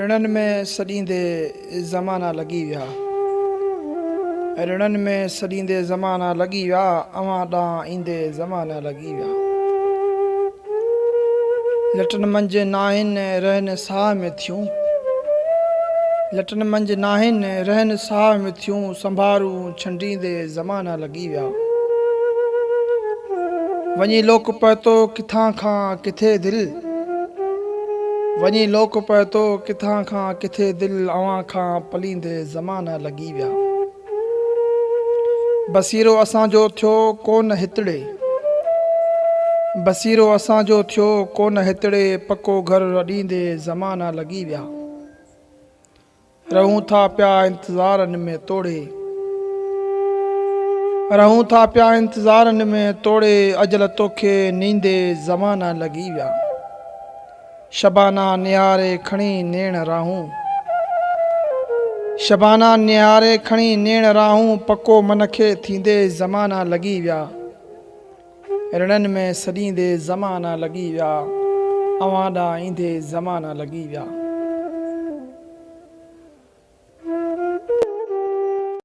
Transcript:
ऋणन में सॾींदे ज़माना लॻी विया। ऋणन में सॾींदे ज़माना लॻी विया। अवां ॾांहुं ईंदे ज़माना लॻी विया। लटन मंझि नाहिनि रहन साह में थियूं। लटन मंझि नाहिनि रहन साह में थियूं। संभारूं छंडींदे ज़माना लॻी विया। वञी लोक पहुतो किथां खां किथे दिलि। वञी लोक पहुतो किथां खां किथे दिलि। अवां खां पलींदे ज़माना लॻी विया। बसीरो असांजो थियो कोन हितड़े। बसीरो असांजो थियो कोन हितड़े। पको घर अॾींदे ज़माना लॻी विया। रहूं था पिया इंतज़ारनि में तोड़े। रहूं था पिया इंतज़ारनि में तोड़े। अजल तोखे नींदे ज़माना लॻी विया। शबाना निहारे खणी नेण राहूं। शबाना निहारे खणी नेण राहूं। पको मन खे थींदे ज़माना लॻी विया। ऋणन में सॾींदे ज़माना लॻी विया। अवां ॾांहुं ईंदे ज़माना लॻी विया।